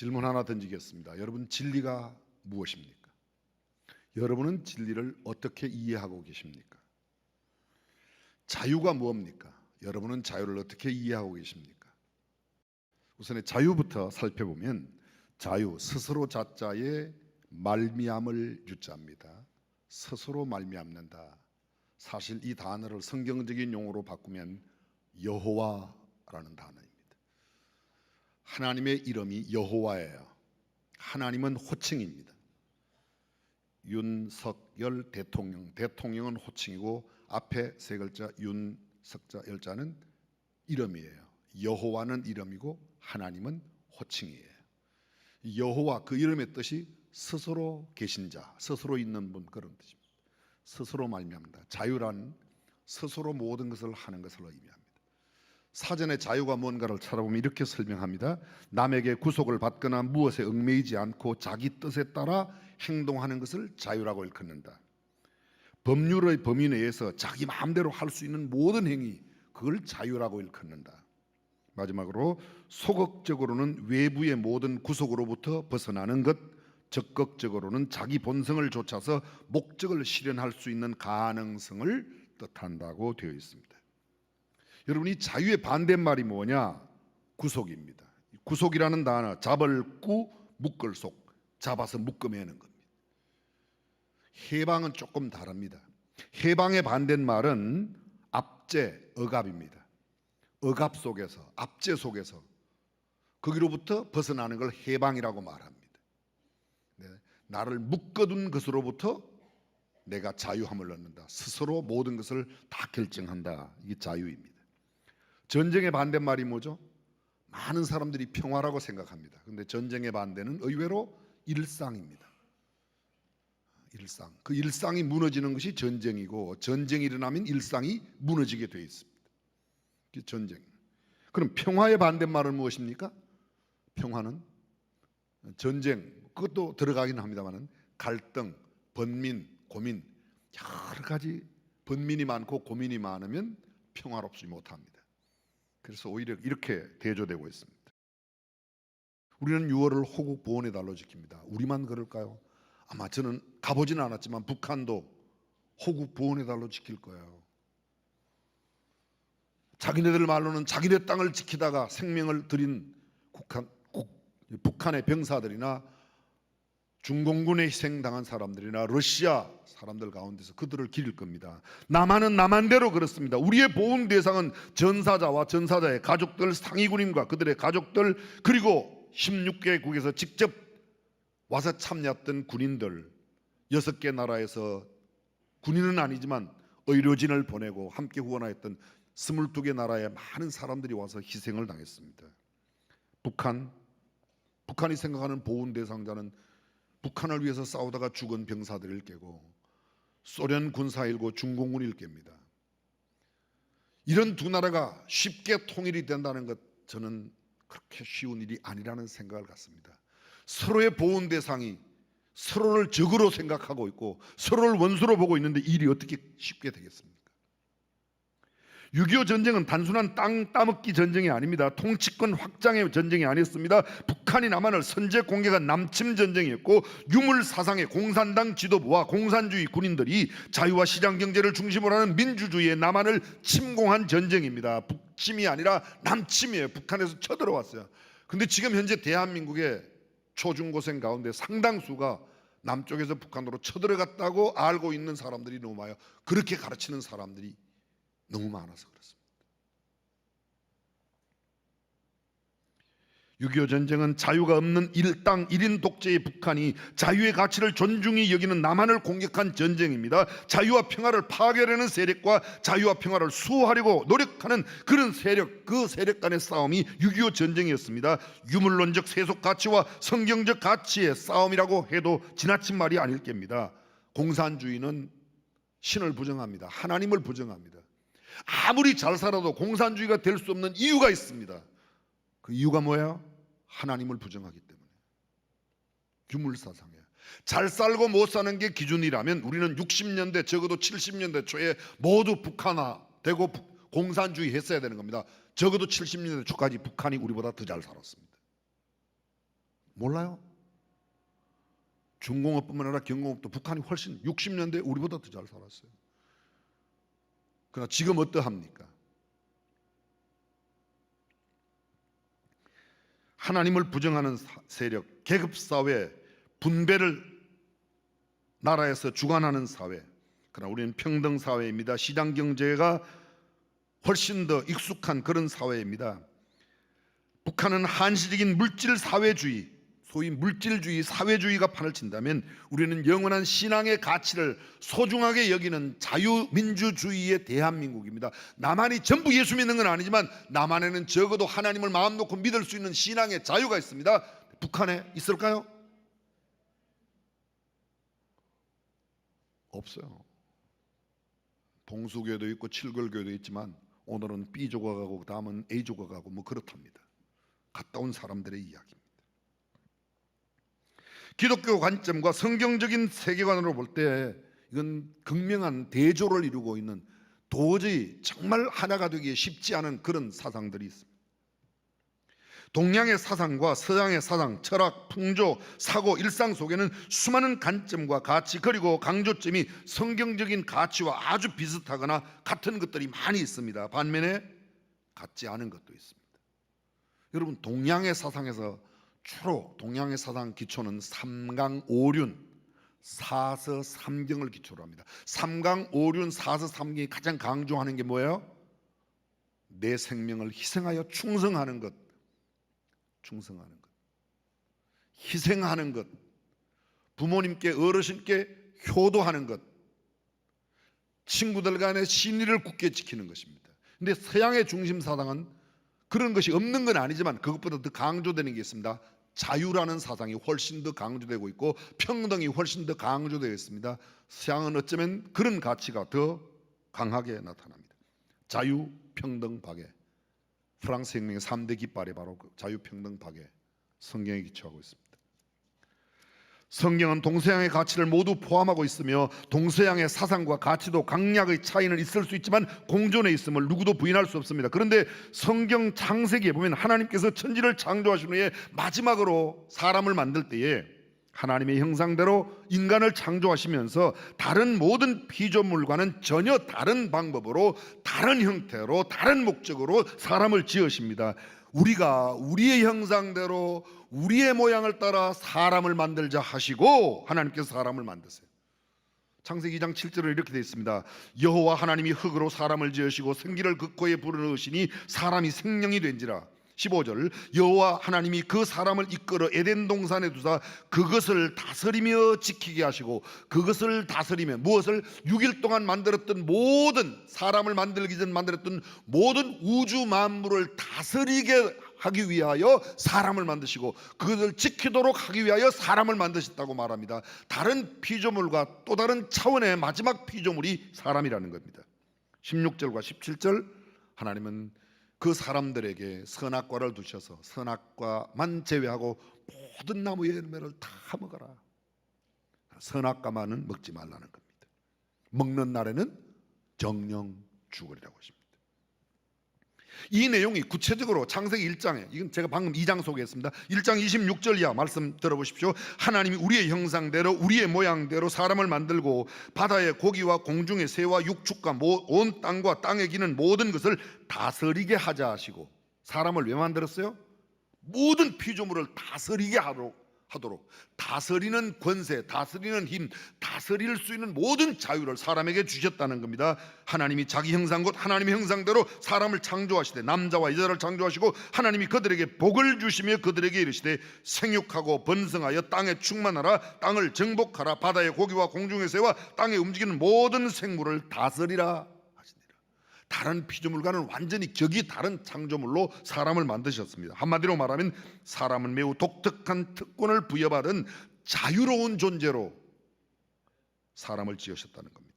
질문 하나 던지겠습니다. 여러분, 진리가 무엇입니까? 여러분은 진리를 어떻게 이해하고 계십니까? 자유가 무엇입니까? 여러분은 자유를 어떻게 이해하고 계십니까? 우선 자유부터 살펴보면 자유, 스스로 자자의 말미암을 유자입니다. 스스로 말미암는다. 사실 이 단어를 성경적인 용어로 바꾸면 여호와라는 단어입니다. 하나님의 이름이 여호와예요. 하나님은 호칭입니다. 윤석열 대통령, 대통령은 호칭이고 앞에 세 글자 윤석자 열자는 이름이에요. 여호와는 이름이고 하나님은 호칭이에요. 여호와, 그 이름의 뜻이 스스로 계신 자, 스스로 있는 분, 그런 뜻입니다. 스스로 말미암다. 자유란 스스로 모든 것을 하는 것을 의미합니다. 사전에 자유가 뭔가를 찾아보면 이렇게 설명합니다. 남에게 구속을 받거나 무엇에 얽매이지 않고 자기 뜻에 따라 행동하는 것을 자유라고 일컫는다. 법률의 범위 내에서 자기 마음대로 할 수 있는 모든 행위, 그걸 자유라고 일컫는다. 마지막으로 소극적으로는 외부의 모든 구속으로부터 벗어나는 것, 적극적으로는 자기 본성을 좇아서 목적을 실현할 수 있는 가능성을 뜻한다고 되어 있습니다. 여러분, 이 자유의 반대말이 뭐냐? 구속입니다. 구속이라는 단어, 잡을 구, 묶을 속, 잡아서 묶어매는 겁니다. 해방은 조금 다릅니다. 해방의 반대말은 압제, 억압입니다. 억압 속에서, 압제 속에서 거기로부터 벗어나는 걸 해방이라고 말합니다. 네, 나를 묶어둔 것으로부터 내가 자유함을 얻는다. 스스로 모든 것을 다 결정한다. 이게 자유입니다. 전쟁의 반대말이 뭐죠? 많은 사람들이 평화라고 생각합니다. 그런데 전쟁의 반대는 의외로 일상입니다. 일상. 그 일상이 무너지는 것이 전쟁이고, 전쟁이 일어나면 일상이 무너지게 되어 있습니다. 그게 전쟁. 그럼 평화의 반대말은 무엇입니까? 평화는 전쟁, 그것도 들어가긴 합니다만은 갈등, 번민, 고민, 여러 가지 번민이 많고 고민이 많으면 평화롭지 못합니다. 그래서 오히려 이렇게 대조되고 있습니다. 우리는 6월을 호국 보훈의 달로 지킵니다. 우리만 그럴까요? 아마 저는 가보지는 않았지만 북한도 호국 보훈의 달로 지킬 거예요. 자기네들 말로는 자기네 땅을 지키다가 생명을 들인 북한의 병사들이나 중공군에 희생당한 사람들이나 러시아 사람들 가운데서 그들을 기릴 겁니다. 남한은 남한대로 그렇습니다. 우리의 보훈 대상은 전사자와 전사자의 가족들, 상위군인과 그들의 가족들, 그리고 16개국에서 직접 와서 참여했던 군인들, 6개 나라에서 군인은 아니지만 의료진을 보내고 함께 후원하였던 22개 나라의 많은 사람들이 와서 희생을 당했습니다. 북한이 생각하는 보훈 대상자는 북한을 위해서 싸우다가 죽은 병사들일 게고, 소련 군사일고 중공군일 게입니다. 이런 두 나라가 쉽게 통일이 된다는 것, 저는 그렇게 쉬운 일이 아니라는 생각을 갖습니다. 서로의 보훈 대상이 서로를 적으로 생각하고 있고 서로를 원수로 보고 있는데 일이 어떻게 쉽게 되겠습니까? 6.25 전쟁은 단순한 땅 따먹기 전쟁이 아닙니다. 통치권 확장의 전쟁이 아니었습니다. 북한이 남한을 선제 공격한 남침 전쟁이었고, 유물 사상의 공산당 지도부와 공산주의 군인들이 자유와 시장 경제를 중심으로 하는 민주주의의 남한을 침공한 전쟁입니다. 북침이 아니라 남침이에요. 북한에서 쳐들어왔어요. 근데 지금 현재 대한민국의 초중고생 가운데 상당수가 남쪽에서 북한으로 쳐들어갔다고 알고 있는 사람들이 너무 많아요. 그렇게 가르치는 사람들이 너무 많아서 그렇습니다. 6.25 전쟁은 자유가 없는 일당 1인 독재의 북한이 자유의 가치를 존중히 여기는 남한을 공격한 전쟁입니다. 자유와 평화를 파괴하려는 세력과 자유와 평화를 수호하려고 노력하는 그런 세력, 그 세력 간의 싸움이 6.25 전쟁이었습니다. 유물론적 세속 가치와 성경적 가치의 싸움이라고 해도 지나친 말이 아닐 겁니다. 공산주의는 신을 부정합니다. 하나님을 부정합니다. 아무리 잘 살아도 공산주의가 될 수 없는 이유가 있습니다. 그 이유가 뭐예요? 하나님을 부정하기 때문에. 규물사상이에요. 잘 살고 못 사는 게 기준이라면 우리는 60년대 적어도 70년대 초에 모두 북한화되고 공산주의 했어야 되는 겁니다. 적어도 70년대 초까지 북한이 우리보다 더 잘 살았습니다. 몰라요? 중공업뿐만 아니라 경공업도 북한이 훨씬 60년대에 우리보다 더 잘 살았어요. 그러나 지금 어떠합니까? 하나님을 부정하는 세력, 계급사회, 분배를 나라에서 주관하는 사회. 그러나 우리는 평등사회입니다. 시장경제가 훨씬 더 익숙한 그런 사회입니다. 북한은 한시적인 물질사회주의, 소위 물질주의, 사회주의가 판을 친다면 우리는 영원한 신앙의 가치를 소중하게 여기는 자유민주주의의 대한민국입니다. 남한이 전부 예수 믿는 건 아니지만 남한에는 적어도 하나님을 마음 놓고 믿을 수 있는 신앙의 자유가 있습니다. 북한에 있을까요? 없어요. 동수교도 있고 칠걸교도 있지만 오늘은 B 조각하고 다음은 A 조각하고 뭐 그렇답니다. 갔다 온 사람들의 이야기입니다. 기독교 관점과 성경적인 세계관으로 볼 때 이건 극명한 대조를 이루고 있는, 도저히 정말 하나가 되기 쉽지 않은 그런 사상들이 있습니다. 동양의 사상과 서양의 사상, 철학, 풍조, 사고, 일상 속에는 수많은 관점과 가치, 그리고 강조점이 성경적인 가치와 아주 비슷하거나 같은 것들이 많이 있습니다. 반면에 같지 않은 것도 있습니다. 여러분, 동양의 사상에서 주로 동양의 사상 기초는 삼강오륜, 사서삼경을 기초로 합니다. 삼강오륜, 사서삼경이 가장 강조하는 게 뭐예요? 내 생명을 희생하여 충성하는 것, 충성하는 것, 희생하는 것, 부모님께 어르신께 효도하는 것, 친구들 간의 신의를 굳게 지키는 것입니다. 근데 서양의 중심 사상은 그런 것이 없는 건 아니지만 그것보다 더 강조되는 게 있습니다. 자유라는 사상이 훨씬 더 강조되고 있고 평등이 훨씬 더 강조되어 있습니다. 서양은 어쩌면 그런 가치가 더 강하게 나타납니다. 자유, 평등, 박애. 프랑스 혁명의 3대 깃발이 바로 그 자유, 평등, 박애, 성경에 기초하고 있습니다. 성경은 동서양의 가치를 모두 포함하고 있으며 동서양의 사상과 가치도 강약의 차이는 있을 수 있지만 공존해 있음을 누구도 부인할 수 없습니다. 그런데 성경 창세기에 보면 하나님께서 천지를 창조하신 후에 마지막으로 사람을 만들 때에 하나님의 형상대로 인간을 창조하시면서 다른 모든 피조물과는 전혀 다른 방법으로, 다른 형태로, 다른 목적으로 사람을 지으십니다. 우리가 우리의 형상대로 우리의 모양을 따라 사람을 만들자 하시고 하나님께서 사람을 만드세요. 창세기 2장 7절에 이렇게 되어 있습니다. 여호와 하나님이 흙으로 사람을 지으시고 생기를 그 코에 불어넣으시니 사람이 생명이 된지라. 15절, 여호와 하나님이 그 사람을 이끌어 에덴 동산에 두사 그것을 다스리며 지키게 하시고, 그것을 다스리며 무엇을? 6일 동안 만들었던 모든, 사람을 만들기 전 만들었던 모든 우주 만물을 다스리게 하기 위하여 사람을 만드시고 그것을 지키도록 하기 위하여 사람을 만드셨다고 말합니다. 다른 피조물과 또 다른 차원의 마지막 피조물이 사람이라는 겁니다. 16절과 17절, 하나님은 그 사람들에게 선악과를 두셔서 선악과만 제외하고 모든 나무의 열매를 다 먹어라. 선악과만은 먹지 말라는 겁니다. 먹는 날에는 정령 죽으리라고 하십니다. 이 내용이 구체적으로 창세기 1장에, 이건 제가 방금 2장 소개했습니다. 1장 26절 이하 말씀 들어보십시오. 하나님이 우리의 형상대로 우리의 모양대로 사람을 만들고 바다의 고기와 공중의 새와 육축과 온 땅과 땅에 기는 모든 것을 다스리게 하자 하시고, 사람을 왜 만들었어요? 모든 피조물을 다스리게 하도록, 다스리는 권세, 다스리는 힘, 다스릴 수 있는 모든 자유를 사람에게 주셨다는 겁니다. 하나님이 자기 형상 곧 하나님의 형상대로 사람을 창조하시되 남자와 여자를 창조하시고 하나님이 그들에게 복을 주시며 그들에게 이르시되 생육하고 번성하여 땅에 충만하라, 땅을 정복하라, 바다의 고기와 공중의 새와 땅에 움직이는 모든 생물을 다스리라 하시니라. 다른 피조물과는 완전히 격이 다른 창조물로 사람을 만드셨습니다. 한마디로 말하면 사람은 매우 독특한 특권을 부여받은 자유로운 존재로 사람을 지으셨다는 겁니다.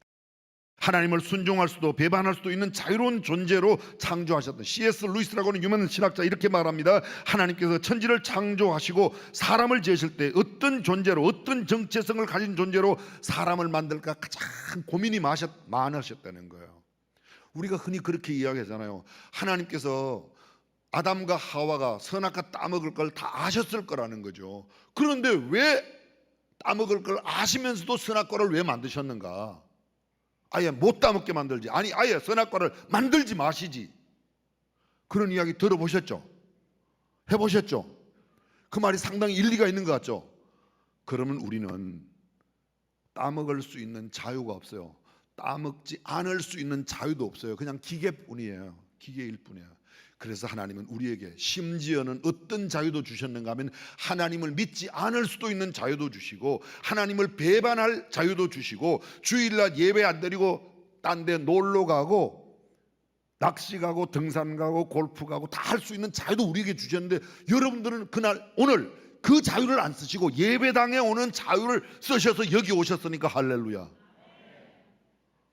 하나님을 순종할 수도 배반할 수도 있는 자유로운 존재로 창조하셨던, C.S. 루이스라고 하는 유명한 신학자 이렇게 말합니다. 하나님께서 천지를 창조하시고 사람을 지으실 때 어떤 존재로, 어떤 정체성을 가진 존재로 사람을 만들까 가장 고민이 많으셨다는 거예요. 우리가 흔히 그렇게 이야기하잖아요. 하나님께서 아담과 하와가 선악과 따먹을 걸 다 아셨을 거라는 거죠. 그런데 왜 따먹을 걸 아시면서도 선악과를 왜 만드셨는가? 아예 못 따먹게 만들지, 아니 아예 선악과를 만들지 마시지. 그런 이야기 들어보셨죠? 해보셨죠? 그 말이 상당히 일리가 있는 것 같죠? 그러면 우리는 따먹을 수 있는 자유가 없어요. 따먹지 않을 수 있는 자유도 없어요. 그냥 기계뿐이에요. 기계일 뿐이에요. 그래서 하나님은 우리에게 심지어는 어떤 자유도 주셨는가 하면 하나님을 믿지 않을 수도 있는 자유도 주시고, 하나님을 배반할 자유도 주시고, 주일날 예배 안 드리고 딴 데 놀러 가고 낚시 가고 등산 가고 골프 가고 다 할 수 있는 자유도 우리에게 주셨는데, 여러분들은 그날 오늘 그 자유를 안 쓰시고 예배당에 오는 자유를 쓰셔서 여기 오셨으니까 할렐루야.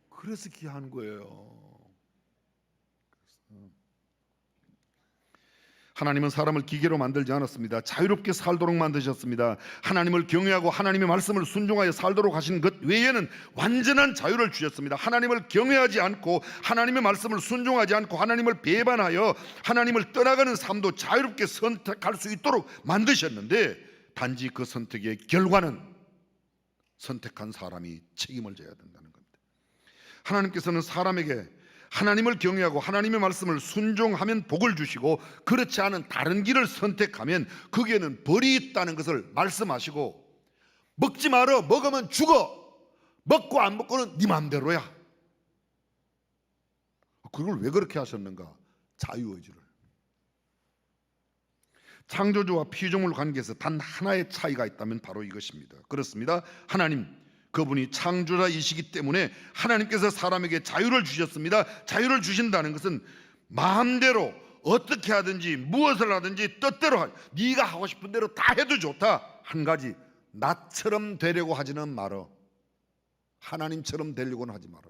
그래서 귀한 거예요. 하나님은 사람을 기계로 만들지 않았습니다. 자유롭게 살도록 만드셨습니다. 하나님을 경외하고 하나님의 말씀을 순종하여 살도록 하신 것 외에는 완전한 자유를 주셨습니다. 하나님을 경외하지 않고 하나님의 말씀을 순종하지 않고 하나님을 배반하여 하나님을 떠나가는 삶도 자유롭게 선택할 수 있도록 만드셨는데, 단지 그 선택의 결과는 선택한 사람이 책임을 져야 된다는 겁니다. 하나님께서는 사람에게 하나님을 경외하고 하나님의 말씀을 순종하면 복을 주시고, 그렇지 않은 다른 길을 선택하면 거기에는 벌이 있다는 것을 말씀하시고, 먹지 말어, 먹으면 죽어, 먹고 안 먹고는 네 맘대로야. 그걸 왜 그렇게 하셨는가? 자유의지를. 창조주와 피조물 관계에서 단 하나의 차이가 있다면 바로 이것입니다. 그렇습니다. 하나님, 그분이 창조자이시기 때문에 하나님께서 사람에게 자유를 주셨습니다. 자유를 주신다는 것은 마음대로 어떻게 하든지 무엇을 하든지 뜻대로 네가 하고 싶은 대로 다 해도 좋다. 한 가지, 나처럼 되려고 하지는 말어. 하나님처럼 되려고는 하지 말어.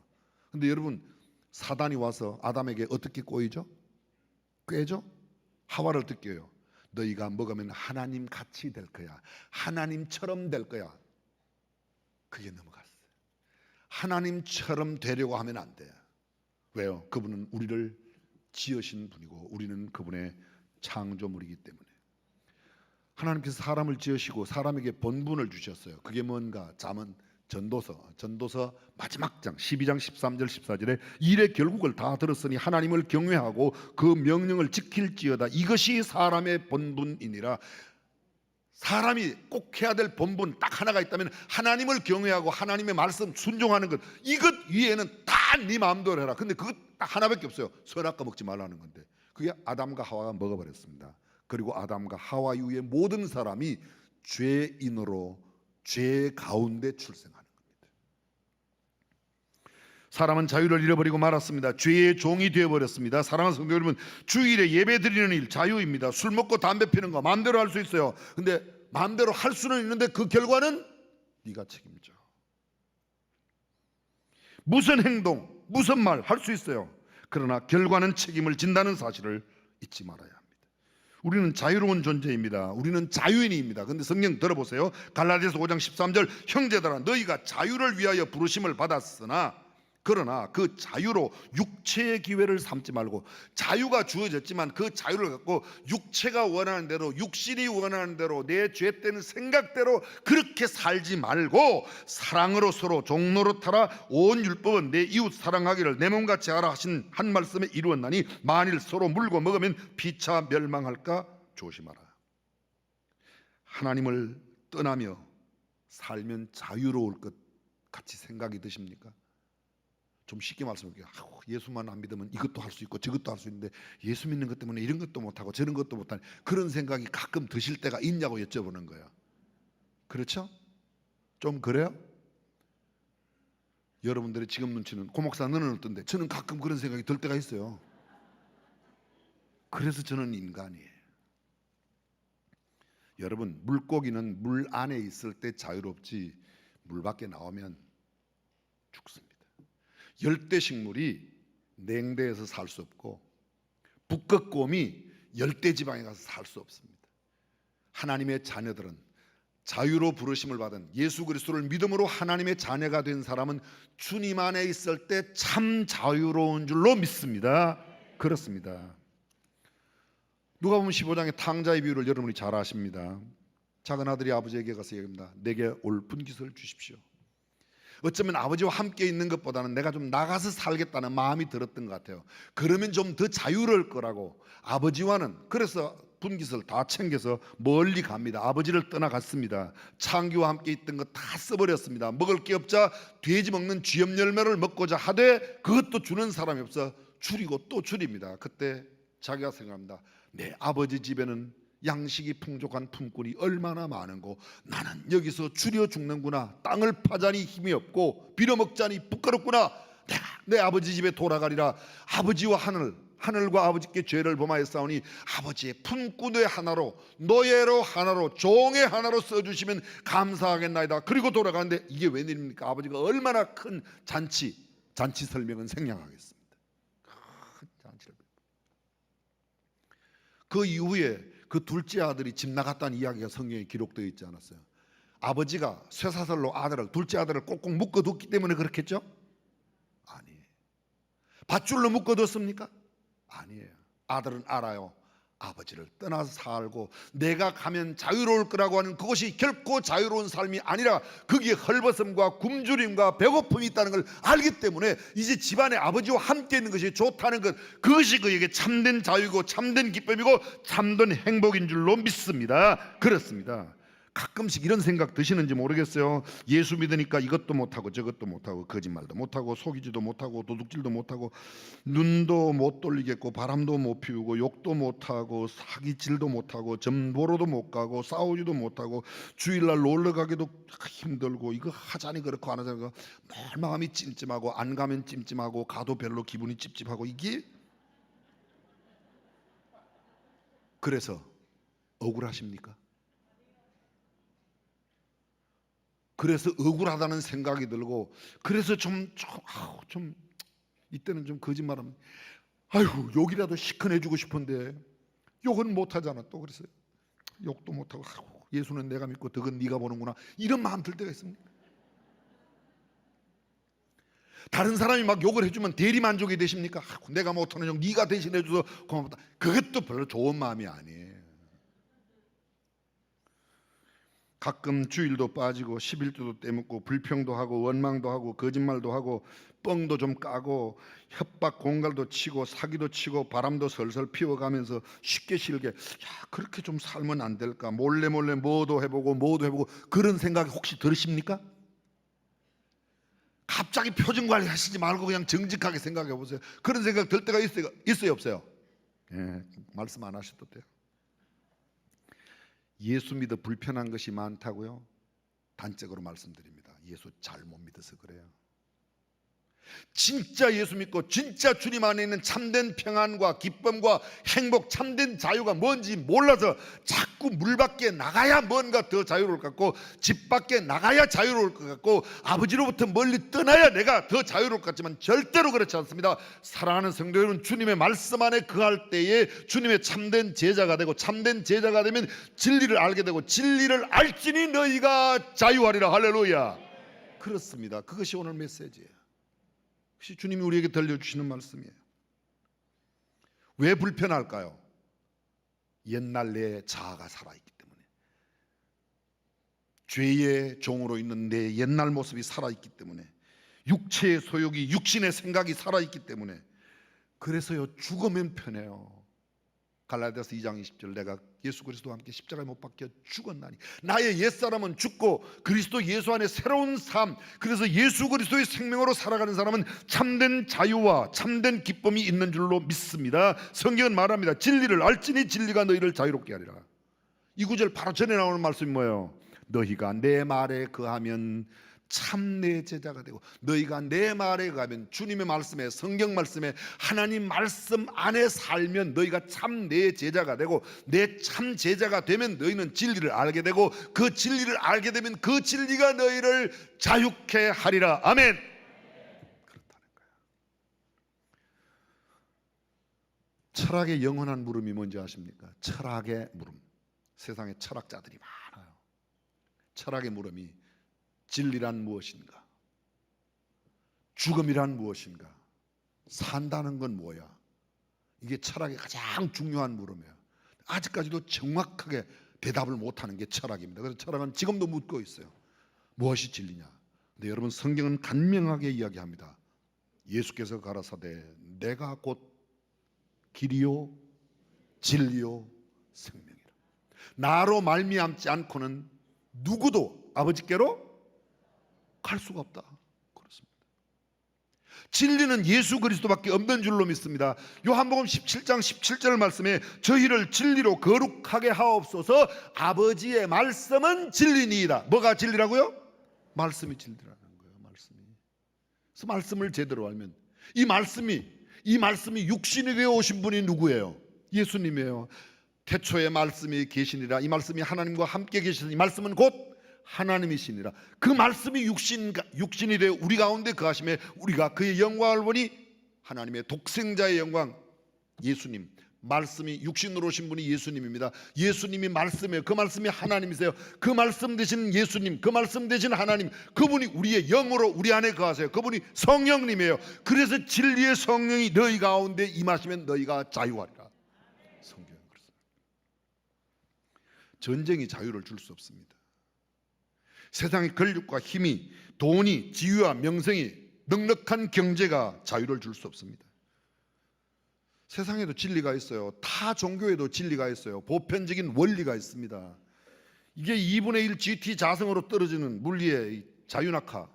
근데 여러분, 사단이 와서 아담에게 어떻게 꼬이죠? 꿰죠? 하와를 어떻게 껴요? 너희가 먹으면 하나님 같이 될 거야. 하나님처럼 될 거야. 그게 넘어갔어요. 하나님처럼 되려고 하면 안 돼. 왜요? 그분은 우리를 지으신 분이고 우리는 그분의 창조물이기 때문에. 하나님께서 사람을 지으시고 사람에게 본분을 주셨어요. 그게 뭔가? 잠언 전도서 마지막 장 12장 13절 14절에 일의 결국을 다 들었으니 하나님을 경외하고 그 명령을 지킬지어다. 이것이 사람의 본분이니라. 사람이 꼭 해야 될 본분 딱 하나가 있다면 하나님을 경외하고 하나님의 말씀 순종하는 것, 이것 위에는 다 네 마음대로 해라. 근데 그것 딱 하나밖에 없어요. 선악과 먹지 말라는 건데, 그게 아담과 하와가 먹어버렸습니다. 그리고 아담과 하와 이후에 모든 사람이 죄인으로 죄 가운데 출생하는 겁니다. 사람은 자유를 잃어버리고 말았습니다. 죄의 종이 되어버렸습니다. 사랑하는 성도 여러분, 주일에 예배 드리는 일 자유입니다. 술 먹고 담배 피는 거 마음대로 할 수 있어요. 근데 마음대로 할 수는 있는데 그 결과는 네가 책임져. 무슨 행동, 무슨 말 할 수 있어요. 그러나 결과는 책임을 진다는 사실을 잊지 말아야 합니다. 우리는 자유로운 존재입니다. 우리는 자유인입니다. 그런데 성경 들어보세요. 갈라디아서 5장 13절, 형제들아 너희가 자유를 위하여 부르심을 받았으나 그러나 그 자유로 육체의 기회를 삼지 말고, 자유가 주어졌지만 그 자유를 갖고 육체가 원하는 대로, 육신이 원하는 대로, 내 죄되는 생각대로 그렇게 살지 말고 사랑으로 서로 종노릇하라. 온 율법은 내 이웃 사랑하기를 내 몸같이 하라 하신 한 말씀에 이루었나니 만일 서로 물고 먹으면 피차 멸망할까 조심하라. 하나님을 떠나며 살면 자유로울 것 같이 생각이 드십니까? 좀 쉽게 말씀드릴게요. 예수만 안 믿으면 이것도 할 수 있고 저것도 할 수 있는데 예수 믿는 것 때문에 이런 것도 못하고 저런 것도 못하는 그런 생각이 가끔 드실 때가 있냐고 여쭤보는 거예요. 그렇죠? 좀 그래요? 여러분들의 지금 눈치는 고 목사 너는 어떤데? 저는 가끔 그런 생각이 들 때가 있어요. 그래서 저는 인간이에요. 여러분, 물고기는 물 안에 있을 때 자유롭지 물 밖에 나오면 죽습니다. 열대식물이 냉대에서 살 수 없고 북극곰이 열대지방에 가서 살 수 없습니다. 하나님의 자녀들은, 자유로 부르심을 받은 예수 그리스도를 믿음으로 하나님의 자녀가 된 사람은 주님 안에 있을 때 참 자유로운 줄로 믿습니다. 그렇습니다. 누가복음 15장의 탕자의 비유를 여러분이 잘 아십니다. 작은 아들이 아버지에게 가서 얘기합니다. 내게 올 분깃을 주십시오. 어쩌면 아버지와 함께 있는 것보다는 내가 좀 나가서 살겠다는 마음이 들었던 것 같아요. 그러면 좀 더 자유로울 거라고. 아버지와는, 그래서 분깃을 다 챙겨서 멀리 갑니다. 아버지를 떠나갔습니다. 창기와 함께 있던 거 다 써버렸습니다. 먹을 게 없자 돼지 먹는 쥐염 열매를 먹고자 하되 그것도 주는 사람이 없어 줄이고 또 줄입니다. 그때 자기가 생각합니다. 내 아버지 집에는 양식이 풍족한 품꾼이 얼마나 많은고 나는 여기서 줄여 죽는구나. 땅을 파자니 힘이 없고 빌어먹자니 부끄럽구나. 내가 내 아버지 집에 돌아가리라. 아버지와 하늘과 아버지께 죄를 범하였사오니 아버지의 품꾼의 하나로, 노예로 하나로, 종의 하나로 써주시면 감사하겠나이다. 그리고 돌아가는데 이게 웬일입니까? 아버지가 얼마나 큰 잔치 설명은 생략하겠습니다. 큰 잔치를. 그 이후에 그 둘째 아들이 집 나갔다는 이야기가 성경에 기록되어 있지 않았어요? 아버지가 쇠사슬로 둘째 아들을 꼭꼭 묶어뒀기 때문에 그렇겠죠? 아니에요. 밧줄로 묶어뒀습니까? 아니에요. 아들은 알아요. 아버지를 떠나서 살고 내가 가면 자유로울 거라고 하는 그것이 결코 자유로운 삶이 아니라 거기에 헐벗음과 굶주림과 배고픔이 있다는 걸 알기 때문에 이제 집안에 아버지와 함께 있는 것이 좋다는 것, 그것이 그에게 참된 자유고 참된 기쁨이고 참된 행복인 줄로 믿습니다. 그렇습니다. 가끔씩 이런 생각 드시는지 모르겠어요. 예수 믿으니까 이것도 못하고 저것도 못하고 거짓말도 못하고 속이지도 못하고 도둑질도 못하고 눈도 못 돌리겠고 바람도 못 피우고 욕도 못하고 사기질도 못하고 점보러도 못 가고 싸우지도 못하고 주일날 놀러 가기도 힘들고 이거 하자니 그렇고 안 하자니 그렇고 늘 마음이 찜찜하고 안 가면 찜찜하고 가도 별로 기분이 찝찝하고 이게 그래서 억울하십니까? 그래서 억울하다는 생각이 들고 그래서 좀 이때는 좀 거짓말하면 아이고 욕이라도 시큰해주고 싶은데 욕은 못하잖아. 또 그래서 욕도 못하고 아이고, 예수는 내가 믿고 덕은 네가 보는구나 이런 마음 들 때가 있습니다. 다른 사람이 막 욕을 해주면 대리만족이 되십니까? 아이고, 내가 못하는 욕 네가 대신해줘서 고맙다. 그것도 별로 좋은 마음이 아니에요. 가끔 주일도 빠지고 11조도 떼먹고 불평도 하고 원망도 하고 거짓말도 하고 뻥도 좀 까고 협박 공갈도 치고 사기도 치고 바람도 설설 피워가면서 쉽게 실게 그렇게 좀 살면 안 될까? 몰래 뭐도 해보고 그런 생각이 혹시 들으십니까? 갑자기 표정 관리하시지 말고 그냥 정직하게 생각해 보세요. 그런 생각 들 때가 있어요 없어요? 예, 말씀 안 하셔도 돼요. 예수 믿어 불편한 것이 많다고요? 단적으로 말씀드립니다. 예수 잘못 믿어서 그래요. 진짜 예수 믿고 진짜 주님 안에 있는 참된 평안과 기쁨과 행복, 참된 자유가 뭔지 몰라서 자꾸 물 밖에 나가야 뭔가 더 자유로울 것 같고 집 밖에 나가야 자유로울 것 같고 아버지로부터 멀리 떠나야 내가 더 자유로울 것 같지만 절대로 그렇지 않습니다. 사랑하는 성도 여러분, 주님의 말씀 안에 거할 때에 주님의 참된 제자가 되고 참된 제자가 되면 진리를 알게 되고 진리를 알지니 너희가 자유하리라. 할렐루야. 그렇습니다. 그것이 오늘 메시지예요. 혹시 주님이 우리에게 들려주시는 말씀이에요. 왜 불편할까요? 옛날 내 자아가 살아있기 때문에, 죄의 종으로 있는 내 옛날 모습이 살아있기 때문에, 육체의 소욕이 육신의 생각이 살아있기 때문에. 그래서요 죽으면 편해요. 갈라디아서 2장 20절 내가 예수 그리스도와 함께 십자가에 못 박혀 죽었나니 나의 옛사람은 죽고 그리스도 예수 안에 새로운 삶, 그래서 예수 그리스도의 생명으로 살아가는 사람은 참된 자유와 참된 기쁨이 있는 줄로 믿습니다. 성경은 말합니다. 진리를 알지니 진리가 너희를 자유롭게 하리라. 이 구절 바로 전에 나오는 말씀이 뭐예요? 너희가 내 말에 거하면 참 내 제자가 되고, 너희가 내 말에 가면 주님의 말씀에, 성경 말씀에, 하나님 말씀 안에 살면 너희가 참 내 제자가 되고, 내 참 제자가 되면 너희는 진리를 알게 되고, 그 진리를 알게 되면 그 진리가 너희를 자유케 하리라. 아멘. 그렇다는 거예요. 철학의 영원한 물음이 뭔지 아십니까? 철학의 물음. 세상에 철학자들이 많아요. 철학의 물음이 진리란 무엇인가? 죽음이란 무엇인가? 산다는 건 뭐야? 이게 철학의 가장 중요한 물음이에요. 아직까지도 정확하게 대답을 못하는 게 철학입니다. 그래서 철학은 지금도 묻고 있어요. 무엇이 진리냐? 근데 여러분, 성경은 간명하게 이야기합니다. 예수께서 가라사대 내가 곧 길이요 진리요 생명이라. 나로 말미암지 않고는 누구도 아버지께로 갈 수가 없다. 그렇습니다. 진리는 예수 그리스도밖에 없는 줄로 믿습니다. 요한복음 17장 17절 말씀에 저희를 진리로 거룩하게 하옵소서. 아버지의 말씀은 진리니이다. 뭐가 진리라고요? 말씀이 진리라는 거예요. 말씀이. 그래서 말씀을 제대로 알면 이 말씀이 육신이 되어 오신 분이 누구예요? 예수님이에요. 태초에 말씀이 계시니라. 이 말씀이 하나님과 함께 계시니 이 말씀은 곧 하나님이시니라. 그 말씀이 육신이 되어 우리 가운데 거하심에 우리가 그의 영광을 보니 하나님의 독생자의 영광, 예수님. 말씀이 육신으로 오신 분이 예수님입니다. 예수님이 말씀이에요. 그 말씀이 하나님이세요. 그 말씀 되신 예수님, 그 말씀 되신 하나님, 그분이 우리의 영으로 우리 안에 거하세요. 그분이 성령님이에요. 그래서 진리의 성령이 너희 가운데 임하시면 너희가 자유하리라. 성경은 그렇습니다. 전쟁이 자유를 줄 수 없습니다. 세상의 권력과 힘이, 돈이, 지위와 명성이, 넉넉한 경제가 자유를 줄 수 없습니다. 세상에도 진리가 있어요. 타 종교에도 진리가 있어요. 보편적인 원리가 있습니다. 이게 2분의 1 GT 자성으로 떨어지는 물리의 자유낙하,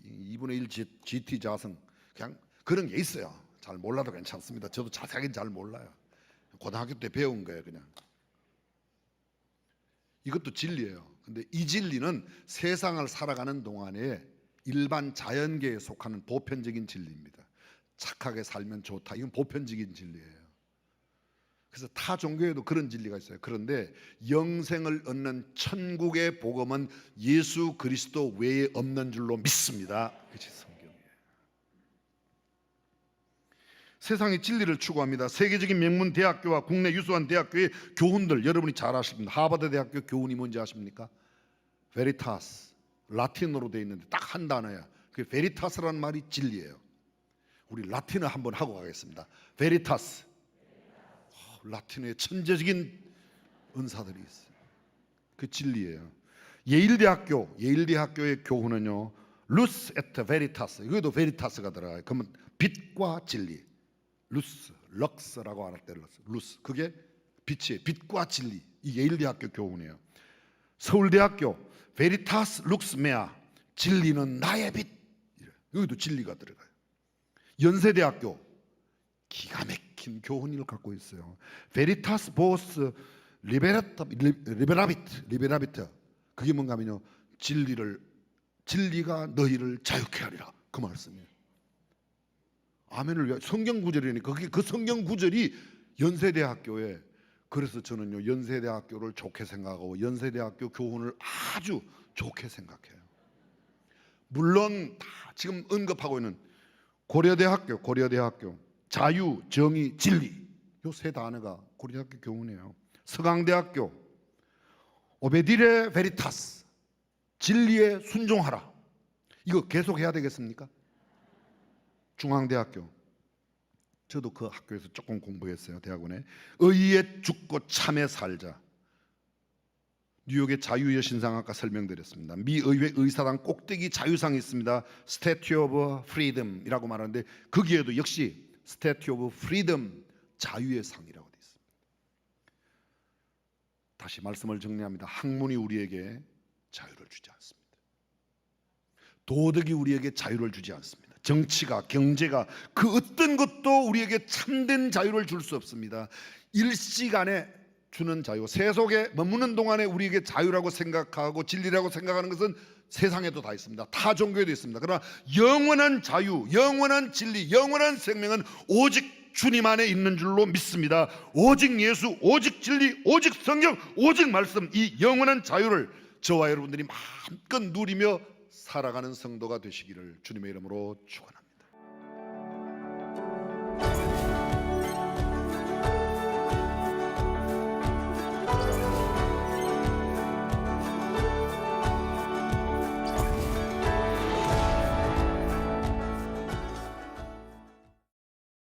2분의 1 GT 자성, 그냥 그런 게 있어요. 잘 몰라도 괜찮습니다. 저도 자세하게는 잘 몰라요. 고등학교 때 배운 거예요. 그냥 이것도 진리예요. 근데 이 진리는 세상을 살아가는 동안에 일반 자연계에 속하는 보편적인 진리입니다. 착하게 살면 좋다. 이건 보편적인 진리예요. 그래서 타 종교에도 그런 진리가 있어요. 그런데 영생을 얻는 천국의 복음은 예수 그리스도 외에 없는 줄로 믿습니다. 그것이 성경이에요. 세상의 진리를 추구합니다. 세계적인 명문 대학교와 국내 유수한 대학교의 교훈들, 여러분이 잘 아십니다. 하버드 대학교 교훈이 뭔지 아십니까? 베리타스, 라틴어로 되어 있는데 딱 한 단어야. 그 베리타스라는 말이 진리예요. 우리 라틴어 한번 하고 가겠습니다. 베리타스. 라틴어에 천재적인 은사들이 있어요. 그 진리예요. 예일대학교의 교훈은요, 루스 에트 베리타스. 이것도 베리타스가 들어가요. 그러면 빛과 진리. 루스, 럭스라고 할 때 루스. 그게 빛이에요. 빛과 진리. 이 예일대학교 교훈이에요. 서울대학교 베리타스 룩스 메아. 진리는 나의 빛. 여기도 진리가 들어가요. 연세대학교 기가 막힌 교훈을 갖고 있어요. 베리타스 보스 리베라비트. 그게 뭔가 하면요, 진리가 너희를 자유케 하리라. 그 말씀이에요. 아멘을 위하여. 성경 구절이니까 그 성경 구절이 연세대학교에. 그래서 저는요, 연세대학교를 좋게 생각하고 연세대학교 교훈을 아주 좋게 생각해요. 물론 다 지금 언급하고 있는 고려대학교 자유, 정의, 진리, 요 세 단어가 고려대학교 교훈이에요. 서강대학교 오베디레 베리타스, 진리에 순종하라. 이거 계속 해야 되겠습니까? 중앙대학교, 저도 그 학교에서 조금 공부했어요. 대학원에 의에 죽고 참에 살자. 뉴욕의 자유여신상 아까 설명드렸습니다. 미 의회 의사당 꼭대기 자유상이 있습니다. 스태튜 오브 프리덤이라고 말하는데 거기에도 역시 스태튜 오브 프리덤, 자유의 상이라고 되어 있습니다. 다시 말씀을 정리합니다. 학문이 우리에게 자유를 주지 않습니다. 도덕이 우리에게 자유를 주지 않습니다. 정치가, 경제가, 그 어떤 것도 우리에게 참된 자유를 줄 수 없습니다. 일시간에 주는 자유, 세속에 머무는 동안에 우리에게 자유라고 생각하고 진리라고 생각하는 것은 세상에도 다 있습니다. 타 종교에도 있습니다. 그러나 영원한 자유, 영원한 진리, 영원한 생명은 오직 주님 안에 있는 줄로 믿습니다. 오직 예수, 오직 진리, 오직 성경, 오직 말씀, 이 영원한 자유를 저와 여러분들이 마음껏 누리며 살아가는 성도가 되시기를 주님의 이름으로 축원합니다.